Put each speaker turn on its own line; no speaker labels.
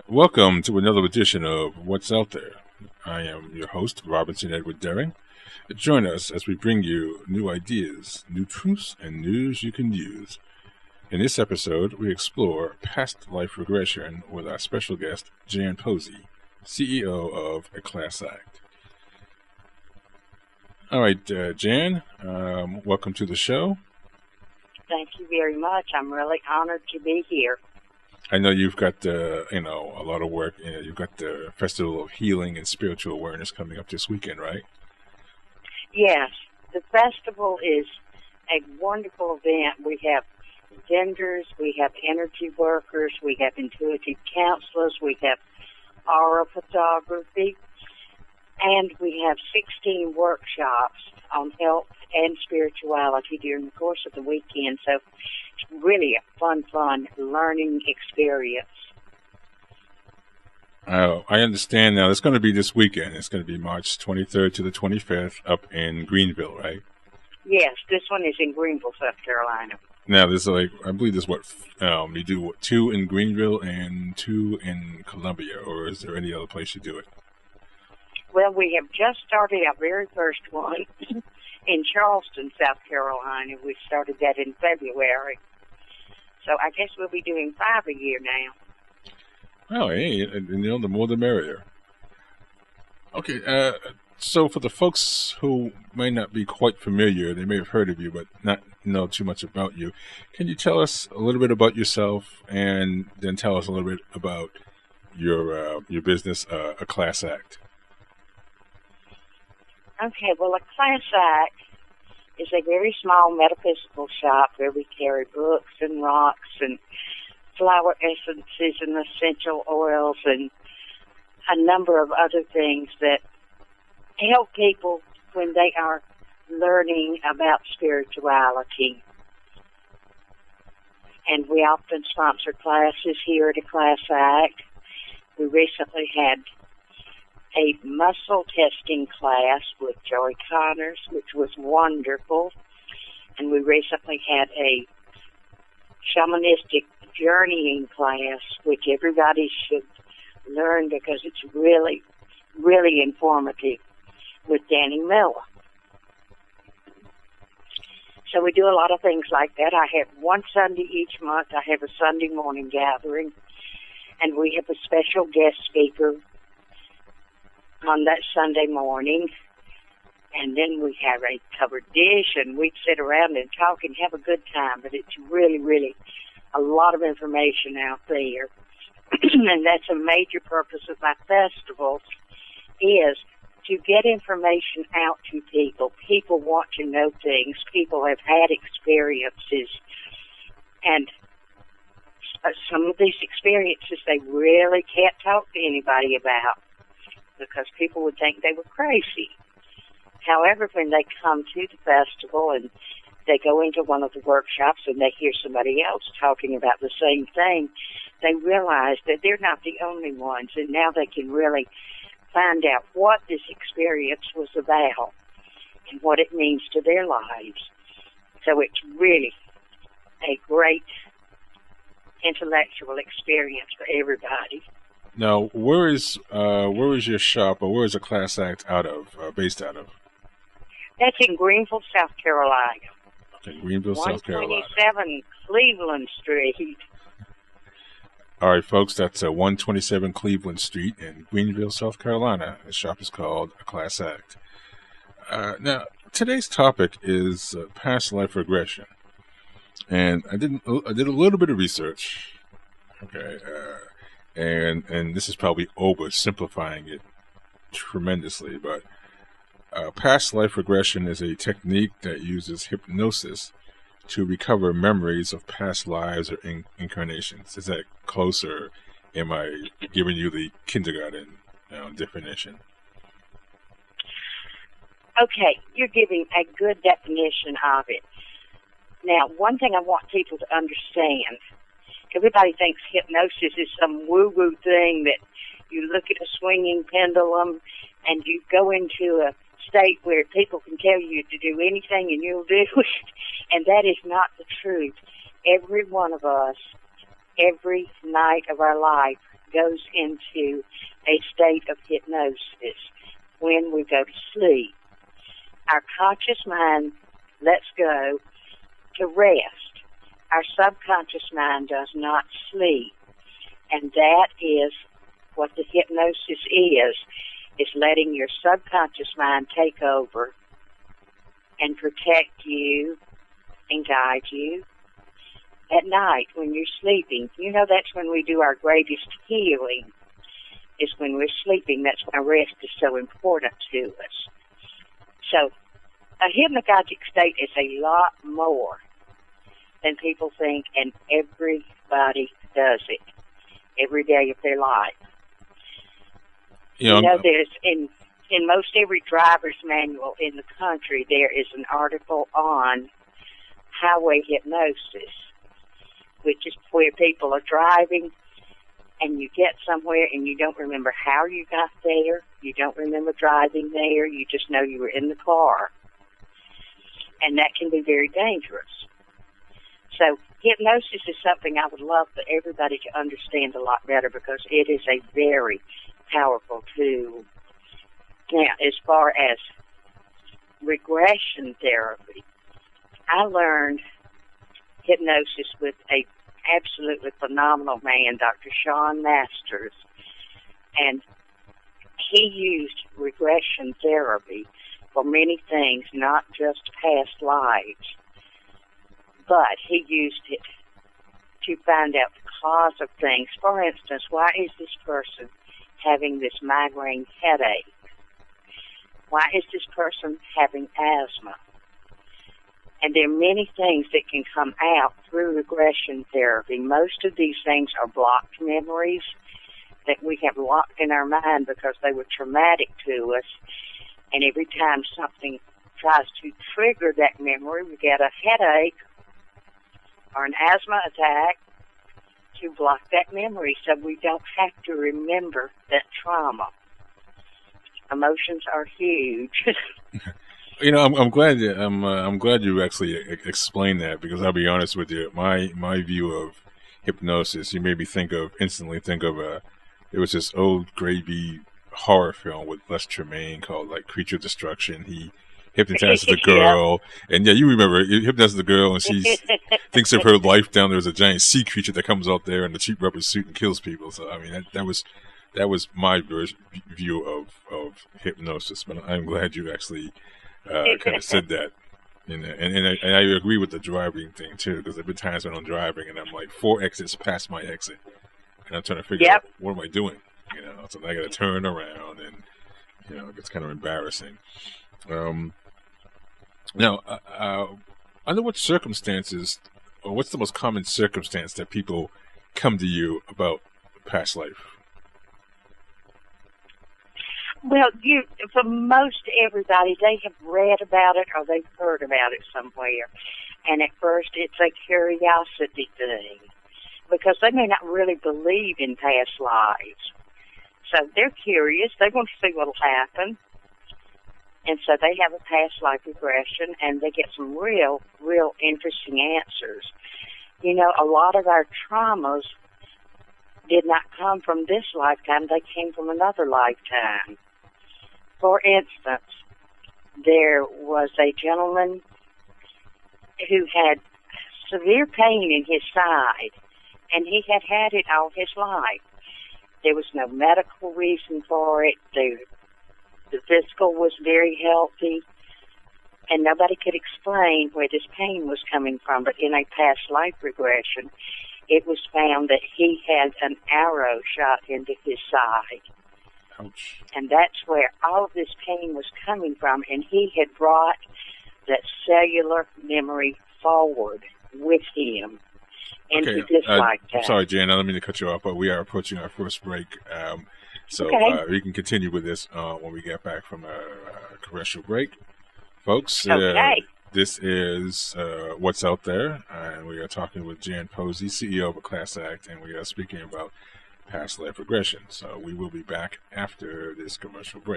Welcome to another edition of What's Out There. I am your host, Robinson Edward Daring. Join us as we bring you new ideas, new truths, and news you can use. In this episode, we explore past life regression with our special guest, Jan Posey, CEO of A Class Act. All right, Jan, welcome to the show.
Thank you very much. I'm really honored to be here.
I know you've got a lot of work. You've got the Festival of Healing and Spiritual Awareness coming up this weekend, right?
Yes, the festival is a wonderful event. We have vendors, we have energy workers, we have intuitive counselors, we have aura photography, and we have 16 workshops on health and spirituality during the course of the weekend. So it's really a fun learning experience.
Oh, I understand now. It's going to be this weekend. It's going to be March 23rd to the 25th up in Greenville, right?
Yes, this one is in Greenville, South Carolina.
Now, I believe there's you do two in Greenville and two in Columbia, or is there any other place you do it?
Well, we have just started our very first one in Charleston, South Carolina. We started that in February. So I guess we'll be doing 5 a year now.
Oh, hey, the more the merrier. Okay, so for the folks who may not be quite familiar, they may have heard of you, but not know too much about you, can you tell us a little bit about yourself and then tell us a little bit about your business, A Class Act?
Okay, well, A Class Act is a very small metaphysical shop where we carry books and rocks and flower essences and essential oils and a number of other things that help people when they are learning about spirituality. And we often sponsor classes here at A Class Act. We recently had a muscle testing class with Joey Connors, which was wonderful. And we recently had a shamanistic journeying class, which everybody should learn because it's really, really informative, with Danny Miller. So we do a lot of things like that. I have one Sunday each month. I have a Sunday morning gathering, and we have a special guest speaker on that Sunday morning. And then we have a covered dish, and we sit around and talk and have a good time. But it's really, really a lot of information out there. And that's a major purpose of my festivals, is to get information out to people. People want to know things. People have had experiences. And some of these experiences they really can't talk to anybody about because people would think they were crazy. However, when they come to the festival and they go into one of the workshops and they hear somebody else talking about the same thing, they realize that they're not the only ones, and now they can really find out what this experience was about and what it means to their lives. So it's really a great intellectual experience for everybody.
Now, where is your shop, or where is A Class Act based out of?
That's in Greenville, South Carolina.
Okay, Greenville, South Carolina.
127 Cleveland Street.
All right, folks, that's 127 Cleveland Street in Greenville, South Carolina. The shop is called A Class Act. Now, today's topic is past life regression, and I did a little bit of research. Okay, and this is probably oversimplifying it tremendously, but past life regression is a technique that uses hypnosis to recover memories of past lives or incarnations. Is that close, or am I giving you the kindergarten definition?
Okay, you're giving a good definition of it. Now, one thing I want people to understand, everybody thinks hypnosis is some woo-woo thing that you look at a swinging pendulum and you go into a state where people can tell you to do anything and you'll do it. And that is not the truth. Every one of us, every night of our life, goes into a state of hypnosis when we go to sleep. Our conscious mind lets go to rest. Our subconscious mind does not sleep. And that is what the hypnosis is letting your subconscious mind take over and protect you and guide you at night when you're sleeping. You know, that's when we do our greatest healing, is when we're sleeping. That's why rest is so important to us. So a hypnagogic state is a lot more than people think, and everybody does it every day of their life. You know, there's in most every driver's manual in the country, there is an article on highway hypnosis, which is where people are driving and you get somewhere and you don't remember how you got there. You don't remember driving there. You just know you were in the car. And that can be very dangerous. So hypnosis is something I would love for everybody to understand a lot better, because it is a very powerful tool. Now, as far as regression therapy, I learned hypnosis with a absolutely phenomenal man, Dr. Sean Masters, and he used regression therapy for many things, not just past lives, but he used it to find out the cause of things. For instance, why is this person having this migraine headache? Why is this person having asthma? And there are many things that can come out through regression therapy. Most of these things are blocked memories that we have locked in our mind because they were traumatic to us. And every time something tries to trigger that memory, we get a headache or an asthma attack to block that memory so we don't have to remember that trauma. Emotions are huge.
You know, I'm glad that I'm glad you actually explained that, because I'll be honest with you, my view of hypnosis, you made me instantly think of it was this old gravy horror film with Les Tremaine called like Creature of Destruction. He hypnotizes the girl, and yeah, you remember, he hypnotizes the girl, and she thinks of her life down there as a giant sea creature that comes out there in a cheap rubber suit and kills people. So I mean, that was my view of hypnosis. But I'm glad you actually kind of said that. And I agree with the driving thing too, because there have been times when I'm driving and I'm like 4 exits past my exit, and I'm trying to figure out what am I doing, you know. So I got to turn around, and you know, it's kind of embarrassing. Now, under what circumstances, or what's the most common circumstance that people come to you about past life?
Well, for most everybody, they have read about it or they've heard about it somewhere. And at first, it's a curiosity thing, because they may not really believe in past lives. So they're curious. They want to see what will happen. And so they have a past life regression, and they get some real interesting answers. You know, a lot of our traumas did not come from this lifetime. They came from another lifetime. For instance, there was a gentleman who had severe pain in his side, and he had had it all his life. There was no medical reason for it. The physical was very healthy, and nobody could explain where this pain was coming from. But in a past life regression, it was found that he had an arrow shot into his side.
Ouch.
And that's where all of this pain was coming from, and he had brought that cellular memory forward with him into this lifetime.
I'm sorry, Jan, I don't mean to cut you off, but we are approaching our first break. So we can continue with this when we get back from a commercial break. Folks, this is What's Out There, and we are talking with Jan Posey, CEO of A Class Act, and we are speaking about past life regression. So we will be back after this commercial break.